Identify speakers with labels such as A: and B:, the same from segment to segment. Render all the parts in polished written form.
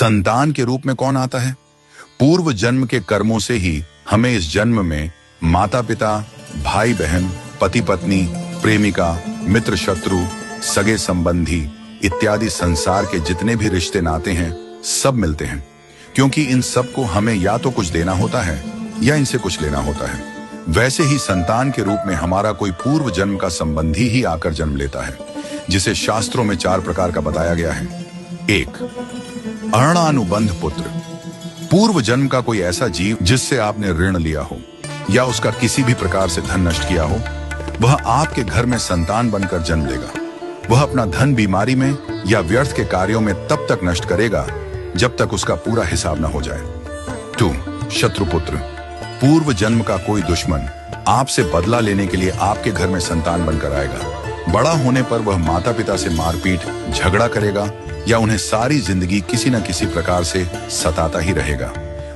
A: संतान के रूप में कौन आता है? पूर्व जन्म के कर्मों से ही हमें इस जन्म में माता पिता, भाई बहन, पति पत्नी, प्रेमिका, मित्र शत्रु, सगे संबंधी इत्यादि संसार के जितने भी रिश्ते नाते हैं सब मिलते हैं, क्योंकि इन सब को हमें या तो कुछ देना होता है या इनसे कुछ लेना होता है। वैसे ही संतान के रूप में हमारा कोई पूर्व जन्म का संबंधी ही आकर जन्म लेता है, जिसे शास्त्रों में 4 प्रकार का बताया गया है। 1. अऋणानुबंध पुत्र। पूर्व जन्म का कोई ऐसा जीव जिससे आपने ऋण लिया हो या उसका किसी भी प्रकार से धन नष्ट किया हो, वह आपके घर में संतान बनकर जन्म लेगा। वह अपना धन बीमारी में या व्यर्थ के कार्यों में तब तक नष्ट करेगा जब तक उसका पूरा हिसाब न हो जाए। 2. शत्रुपुत्र। पूर्व जन्म का कोई दुश्मन आपसे बदला लेने के लिए आपके घर में संतान बनकर आएगा। बड़ा होने पर वह माता पिता से मारपीट, झगड़ा करेगा या उन्हें सारी जिंदगी किसी न किसी प्रकार से सताता ही रहेगा।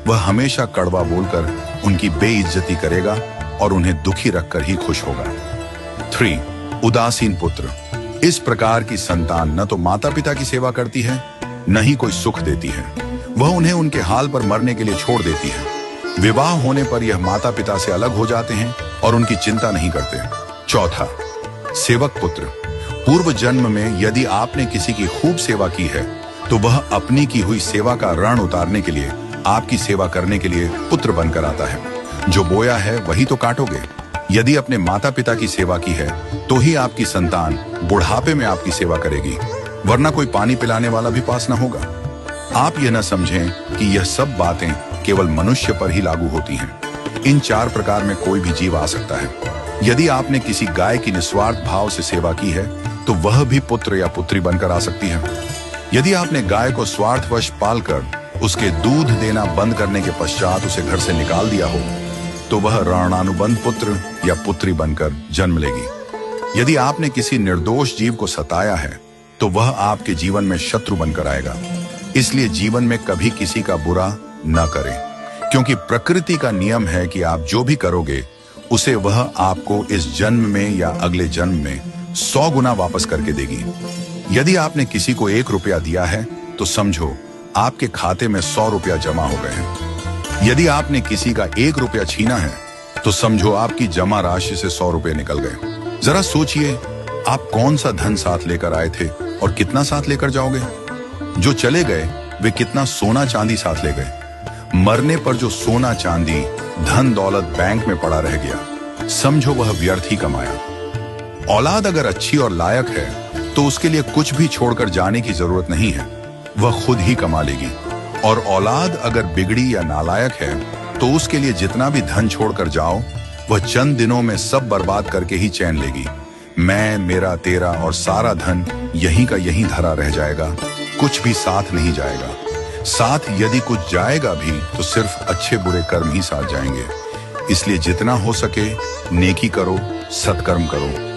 A: वह हमेशा कड़वा बोलकर उनकी बेइज्जती करेगा और उन्हें दुखी रखकर ही खुश होगा। 3. उदासीन पुत्र। इस प्रकार की संतान न तो माता पिता की सेवा करती है, न ही कोई सुख देती है। वह उन्हें उनके हाल पर मरने के लिए छोड़ देती है। विवाह होने पर यह माता पिता से अलग हो जाते हैं और उनकी चिंता नहीं करते। 4. सेवक पुत्र। पूर्व जन्म में यदि आपने किसी की खूब सेवा की है तो वह अपनी की हुई सेवा का ऋण उतारने के लिए आपकी सेवा करने के लिए पुत्र बनकर आता है। जो बोया है वही तो काटोगे। यदि अपने माता पिता की सेवा की है तो ही आपकी संतान बुढ़ापे में आपकी सेवा करेगी, वरना कोई पानी पिलाने वाला भी पास न होगा। आप यह न समझें कि यह सब बातें केवल मनुष्य पर ही लागू होती हैं। इन 4 प्रकार में कोई भी जीव आ सकता है। यदि आपने किसी गाय की निस्वार्थ भाव से सेवा की है तो वह भी पुत्र या पुत्री बनकर आ सकती है। यदि आपने गाय को स्वार्थवश पालकर उसके दूध देना बंद करने के पश्चात उसे घर से निकाल दिया हो तो वह ऋणानुबंध पुत्र या पुत्री बनकर जन्म लेगी। यदि आपने किसी निर्दोष जीव को सताया है तो वह आपके जीवन में शत्रु बनकर आएगा। इसलिए जीवन में कभी किसी का बुरा न करें, क्योंकि प्रकृति का नियम है कि आप जो भी करोगे उसे वह आपको इस जन्म में या अगले जन्म में 100 गुना वापस करके देगी। यदि आपने किसी को 1 रुपया दिया है तो समझो आपके खाते में 100 रुपया जमा हो गए हैं। यदि आपने किसी का 1 रुपया छीना है तो समझो आपकी जमा राशि से 100 रुपये निकल गए। जरा सोचिए, आप कौन सा धन साथ लेकर आए थे और कितना साथ लेकर जाओगे? जो चले गए वे कितना सोना चांदी साथ ले गए। मरने पर जो सोना चांदी धन दौलत बैंक में पड़ा रह गया, समझो वह व्यर्थ ही कमाया। औलाद अगर अच्छी और लायक है तो उसके लिए कुछ भी छोड़कर जाने की जरूरत नहीं है, वह खुद ही कमा लेगी। और औलाद अगर बिगड़ी या नालायक है तो उसके लिए जितना भी धन छोड़कर जाओ वह चंद दिनों में सब बर्बाद करके ही चैन लेगी। मैं, मेरा, तेरा और सारा धन यहीं का यहीं धरा रह जाएगा, कुछ भी साथ नहीं जाएगा। साथ यदि कुछ जाएगा भी तो सिर्फ अच्छे बुरे कर्म ही साथ जाएंगे। इसलिए जितना हो सके नेकी करो, सत्कर्म करो।